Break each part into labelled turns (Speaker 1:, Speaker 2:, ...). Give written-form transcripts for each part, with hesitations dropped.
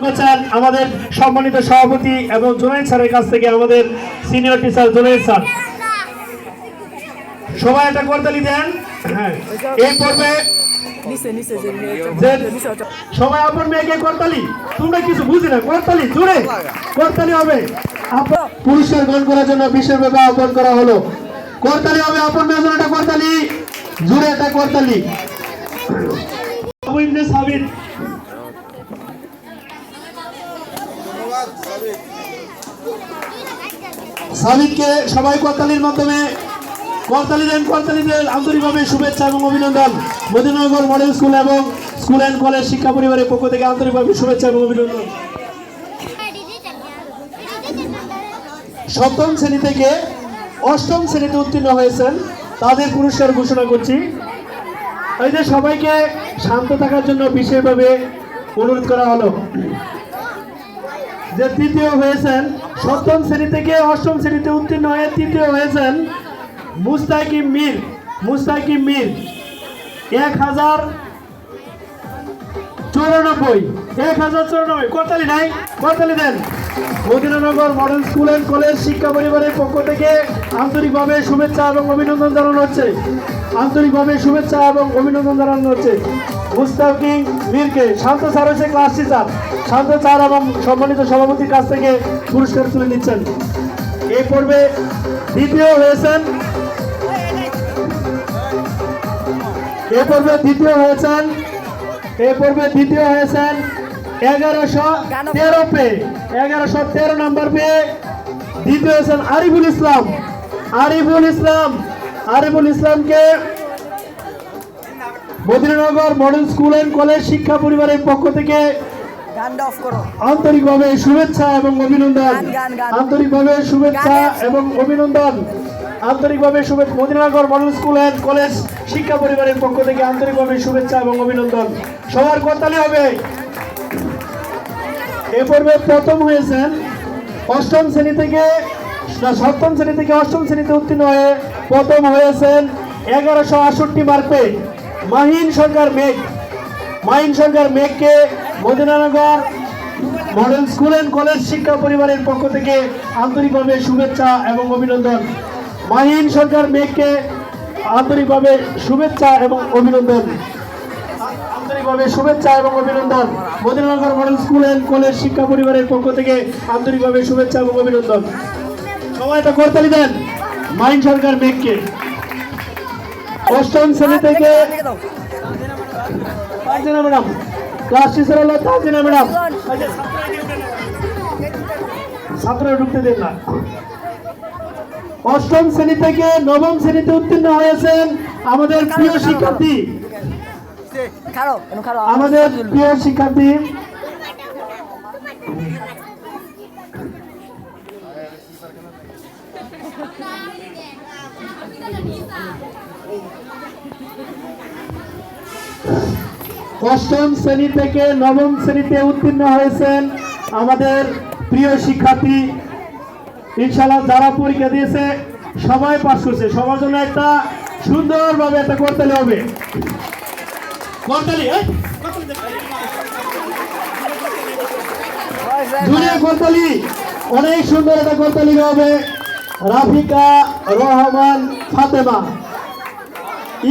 Speaker 1: পাচ্ছেন আমাদের সম্মানিত সভাপতি এবং জুনাইদ স্যারের কাছ থেকে আমাদের সিনিয়র টিচার জুনাইদ স্যার। সবাই একটা করতালি দেন। হ্যাঁ, এই পর্বে সবাই আপনার মেয়েকে করতালি, তোমরা কিছু বুঝি না, করতালি জোরে করতালি হবে। পুরস্কার গ্রহণ করার জন্য বিশেষভাবে আহ্বান করা হলো, করতালি হবে আপনার মেয়ের জন্য, একটা করতালি জোরে, একটা করতালি। সাবিতকে সবাই করতালির মাধ্যমে করতালি দেন আন্তরিকভাবে শুভেচ্ছা এবং অভিনন্দন। মদিনানগর মডেল স্কুল এবং স্কুল অ্যান্ড কলেজ শিক্ষা পরিবারের পক্ষ থেকে আন্তরিকভাবে শুভেচ্ছা এবং অভিনন্দন। সপ্তম শ্রেণী থেকে অষ্টম শ্রেণীতে উত্তীর্ণ হয়েছেন তাদের পুরস্কার ঘোষণা করছি। এই যে সবাইকে শান্ত থাকার জন্য বিশেষভাবে অনুরোধ করা হলো। যে তৃতীয় হয়েছেন, সপ্তম শ্রেণী থেকে অষ্টম শ্রেণীতে উত্তীর্ণ হয়ে তৃতীয় হয়েছেন মুস্তাকিম মীর। 1094 করতালি নাই, করতালি দেন। Madinanagar model school and college শিক্ষা পরিবারের পক্ষ থেকে আন্তরিকভাবে শুভেচ্ছা এবং অভিনন্দন জানানো হচ্ছে, মুস্তাকিম মীরকে। শান্ত স্যার হচ্ছে ক্লাস টিচার, শান্ত স্যার এবং সম্মানিত সভাপতির কাছ থেকে পুরস্কার তুলে নিচ্ছেন। এই পর্বে দ্বিতীয় হয়েছেন 1113 নম্বর পেয়ে দ্বিতীয় হয়েছেন আরিফুল ইসলামকে Madinanagar model school and college শিক্ষা পরিবারের পক্ষ থেকে আন্তরিকভাবে শুভেচ্ছা এবং অভিনন্দন। Madinanagar model school and college শিক্ষা পরিবারের পক্ষ থেকে আন্তরিকভাবে শুভেচ্ছা এবং অভিনন্দন। সবার করতালি হবে। এ পর্বে প্রথম হয়েছেন সপ্তম শ্রেণী থেকে অষ্টম শ্রেণীতে উত্তীর্ণ হয়ে প্রথম হয়েছেন 1168 মার্ক পেয়ে মাহিন সরকার মেঘকে Madinanagar model school and college শিক্ষা পরিবারের পক্ষ থেকে আন্তরিকভাবে শুভেচ্ছা এবং অভিনন্দন। মাহিন সরকার মেঘকে আন্তরিকভাবে শুভেচ্ছা এবং অভিনন্দন। Madinanagar model school and college শিক্ষা পরিবারের পক্ষ থেকে আন্তরিকভাবে শুভেচ্ছা এবং অভিনন্দন। সবাই একটা করতালি দেন মাহিন সরকার মেঘকে। অষ্টম শ্রেণী থেকে ম্যাডাম, ক্লাস টিচার হলো তাজিনা ম্যাডাম, ছাত্ররা ঢুকতে দেন না। অষ্টম শ্রেণী থেকে নবম শ্রেণীতে উত্তীর্ণ হয়েছেন আমাদের প্রিয় শিক্ষার্থী, অষ্টম শ্রেণী থেকে নবম শ্রেণীতে উত্তীর্ণ হয়েছেন আমাদের প্রিয় শিক্ষার্থী। ইনশাআল্লাহ যারা পরীক্ষা দিয়েছে সবাই পাস করছে, সবার জন্য একটা সুন্দরভাবে একটা করতালি হবে। করতালি অনেক সুন্দর একটা করতালি হবে। রাফিকা রহমান ফাতেমা,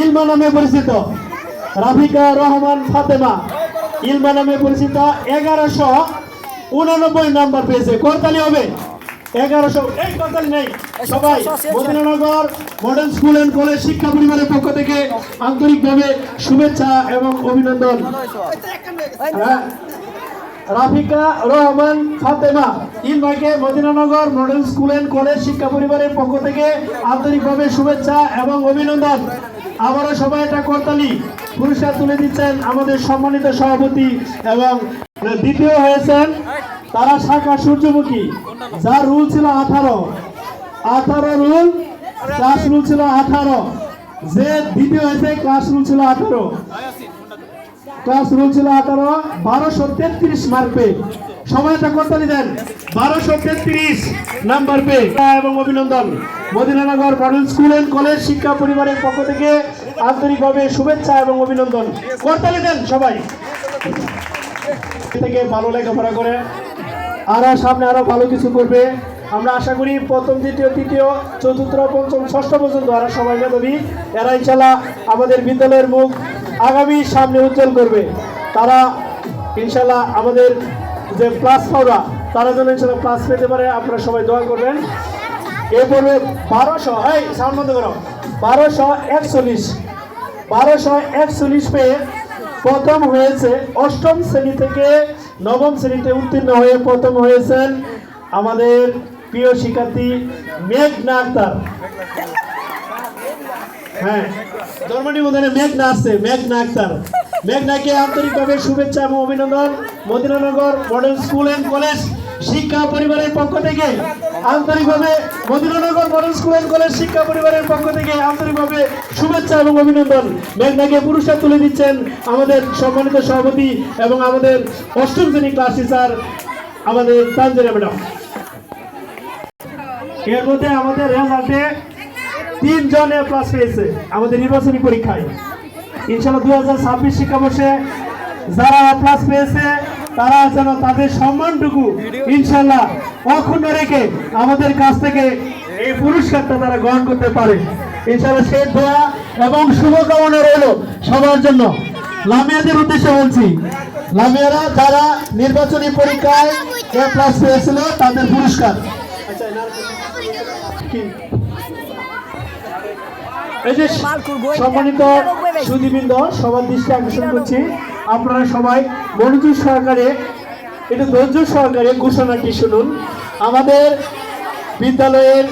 Speaker 1: ইলমা নামে পরিচিত, 1189 নাম্বার পেয়েছে। করতালি হবে 1100। এই করতালি নেই সবাই। Madinanagar model school and college শিক্ষা পরিবারের পক্ষ থেকে আন্তরিকভাবে শুভেচ্ছা এবং অভিনন্দন। রাফিকা রহমান ফাতেমা ইলমাকে Madinanagar model school and college শিক্ষা পরিবারের পক্ষ থেকে আন্তরিকভাবে শুভেচ্ছা এবং অভিনন্দন। আবারও সবাই একটা করতালি। পুরস্কার তুলে দিচ্ছেন আমাদের সম্মানিত সভাপতি। এবং দ্বিতীয় হয়েছেন তারা শাখা সূর্যমুখী, যার রুল ছিল 18 রুল, ক্লাস রুল ছিল 18। যে দ্বিতীয় হয়েছে ক্লাস রুল ছিল 18, 1233 মার্ক পেয়ে। সবাই একটা করতালি দেন 1233 নাম্বার পেয়ে এবং অভিনন্দন। Madinanagar model school and college শিক্ষা পরিবারের পক্ষ থেকে আন্তরিকভাবে শুভেচ্ছা এবং অভিনন্দন। করতালি দেন সবাই। থেকে ভালো লেখাপড়া করে আর সামনে আরো ভালো কিছু করবে। আমরা আশা করি প্রথম দ্বিতীয় তৃতীয় চতুর্থ পঞ্চম ষষ্ঠ পর্যন্ত এরা সবাই মেধাবী। এরা ইনশাল্লাহ আমাদের বিদ্যালয়ের মুখ আগামী সামনে উজ্জ্বল করবে। তারা ইনশাল্লাহ আমাদের যে প্লাস পাওয়া তারা যেন ইনশাল্লাহ প্লাস পেতে পারে, আপনারা সবাই দোয়া করবেন। এরপরে 1241 পেয়ে প্রথম হয়েছে অষ্টম শ্রেণী থেকে নবম শ্রেণীতে উত্তীর্ণ হয়ে প্রথম হয়েছেন আমাদের প্রিয় শিক্ষার্থী মেঘনা আক্তার। হ্যাঁ, জন্মনিবন্ধনে মেঘনা আসছে, মেঘনা আক্তার। মেঘনাকে আন্তরিকভাবে শুভেচ্ছা এবং অভিনন্দন। Madinanagar model school and college শিক্ষা পরিবারের পক্ষ থেকে আন্তরিকভাবে Madinanagar model school and college শিক্ষা পরিবারের পক্ষ থেকে আন্তরিকভাবে শুভেচ্ছা এবং অভিনন্দন। মেঘনাকে পুরস্কার তুলে দিচ্ছেন আমাদের সম্মানিত সভাপতি এবং আমাদের অষ্টম শ্রেণী ক্লাস টিচার আমাদের তানজিরা ম্যাডাম। এর মধ্যে আমাদের রেজাল্টে 3 জন এ প্লাস পেয়েছে আমাদের নির্বাচনী পরীক্ষায়। ইনশাআল্লাহ 2026 শিক্ষাবর্ষে যারা এ প্লাস পেয়েছে তারা যেন তাদের সম্মানটুকু ইনশাআল্লাহ অক্ষুণ্ণ রেখে আমাদের কাছ থেকে এই পুরস্কারটা তারা গ্রহণ করতে পারে। ইনশাআল্লাহ সেই দোয়া এবং শুভকামনা রইল সবার জন্য। লামিয়াদের উদ্দেশ্যে বলছি, লামিয়ারা যারা নির্বাচনী পরীক্ষায় এ প্লাস পেয়েছিল তাদের পুরস্কার। এই যে সম্মানিত সুধীবৃন্দ, সবার দৃষ্টি আকর্ষণ করছি, আপনারা সবাই মনোযোগ সহকারে একটু ধৈর্য সহকারে ঘোষণাটি শুনুন। আমাদের বিদ্যালয়ের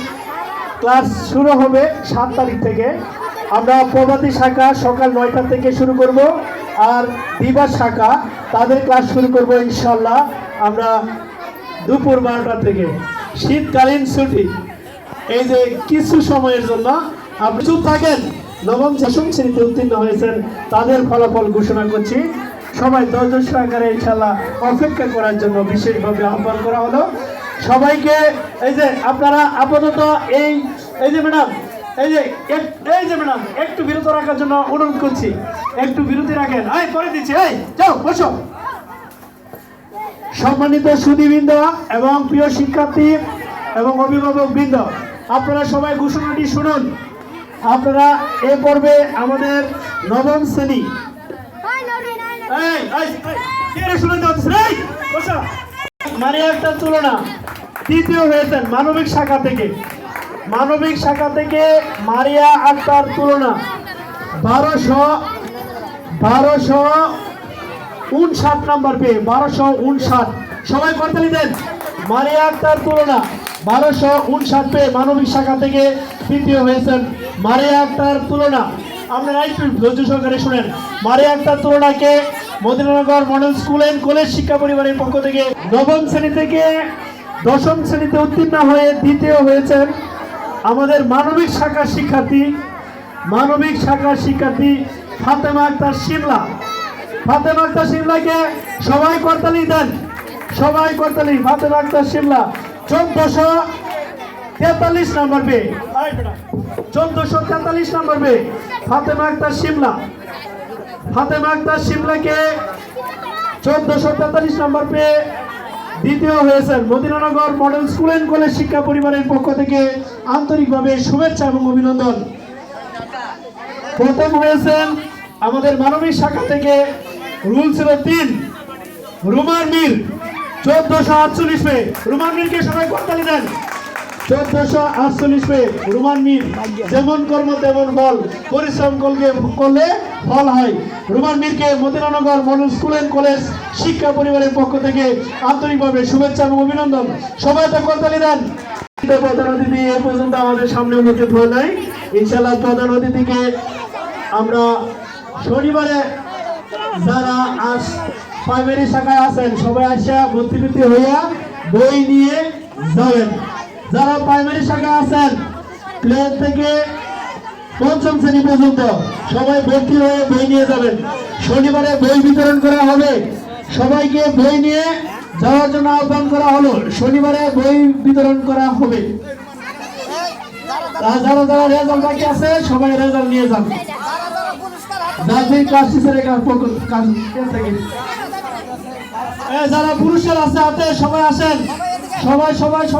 Speaker 1: ক্লাস শুরু হবে 7 তারিখ থেকে। আমরা প্রভাতী শাখা সকাল 9টা থেকে শুরু করব, আর দিবা শাখা তাদের ক্লাস শুরু করব ইনশাল্লাহ আমরা দুপুর 12টা থেকে। শীতকালীন ছুটি, এই যে কিছু সময়ের জন্য আপনি চুপ থাকেন। নবম দশম শ্রেণীতে উত্তীর্ণ হয়েছেন তাদের ফলাফল ঘোষণা করছি। সবাই ধৈর্য সহকারে ইনশাআল্লাহ অপেক্ষা করার জন্য বিশেষভাবে আহ্বান করা হলো সবাইকে। এই যে আপনারা আপাতত এই যে ম্যাডাম, এই যে ম্যাডাম একটু বিরত রাখার জন্য অনুরোধ করছি, একটু বিরতি রাখেন। পরে দিচ্ছি, যাও বসো। সম্মানিত সুধীবৃন্দ এবং প্রিয় শিক্ষার্থী এবং অভিভাবক বৃন্দ, আপনারা সবাই ঘোষণাটি শুনুন। আপনারা এ পর্বে আমাদের নবম শ্রেণী মারিয়া আক্তার তুলনা তৃতীয় হয়েছেন মানবিক শাখা থেকে। মানবিক শাখা থেকে মারিয়া আক্তার তুলনা 1259 নাম্বার পেয়ে 1259। সবাই করতালি দেন। মারিয়া আক্তার তুলনা 1259 পেয়ে মানবিক শাখা থেকে তৃতীয় হয়েছেন মারিয়া আক্তার তুলনা। আপনারা একটু ধৈর্য সহকারে শুনেন। মারিয়া আক্তার তুলনাকে Madinanagar model school and college শিক্ষা পরিবারের পক্ষ থেকে নবম শ্রেণী থেকে দশম শ্রেণীতে উত্তীর্ণ হয়ে দ্বিতীয় হয়েছেন আমাদের মানবিক শাখার শিক্ষার্থী ফাতেমা আক্তার শিমলা। ফাতেমা আক্তার শিমলাকে সবাই করতালি দেন, সবাই করতালি। ফাতেমা আক্তার শিমলা 1443 নাম্বার পেয়ে 1443 নাম্বার পেয়ে ফাতেমা আক্তার শিমলা। ফাতেমা আক্তার শিমলাকে 1443 নাম্বার পেয়ে দ্বিতীয় হয়েছেন Madinanagar model school and college শিক্ষা পরিবারের পক্ষ থেকে আন্তরিকভাবে শুভেচ্ছা এবং অভিনন্দন। প্রথম হয়েছেন আমাদের মানবিক শাখা থেকে রুল ছিল 3 রুমান মীর 1448 পেয়ে। রুমান মীরকে সবাই করতালি দেন। 1448 পেয়ে রুমান মীর। যেমন কর্ম তেমন ফল, পরিশ্রম করলে ফল হয়। রুমান মীরকে Madinanagar model school and college শিক্ষা পরিবারের পক্ষ থেকে আন্তরিকভাবে শুভেচ্ছা এবং অভিনন্দন। সবাই তো করতালি দেন। প্রধান অতিথি এ পর্যন্ত আমাদের সামনে উপস্থিত হয় নাই। ইনশাআল্লাহ প্রধান অতিথিকে আমরা শনিবারে যারা আজ প্রাইমারি শাখায় আছেন সবাই আসা ভর্তি হইয়া বই নিয়ে যাবেন। যারা প্রাইমারি শাখায় আছেন প্লেন থেকে পঞ্চম শ্রেণী পর্যন্ত সবাই ভর্তি হয়ে বই নিয়ে যাবেন। শনিবারে বই বিতরণ করা হবে, সবাইকে বই নিয়ে যাওয়ার জন্য আহ্বান করা হলো। শনিবারে বই বিতরণ করা হবে। যারা যারা রেজাল্ট বাকি আছে সবাই রেজাল্ট নিয়ে যান। যাদের ক্লাস টিচারের কাছ থেকে যারা পুরুষের আছে হাতে সবাই আসেন, সবাই সবাই সবাই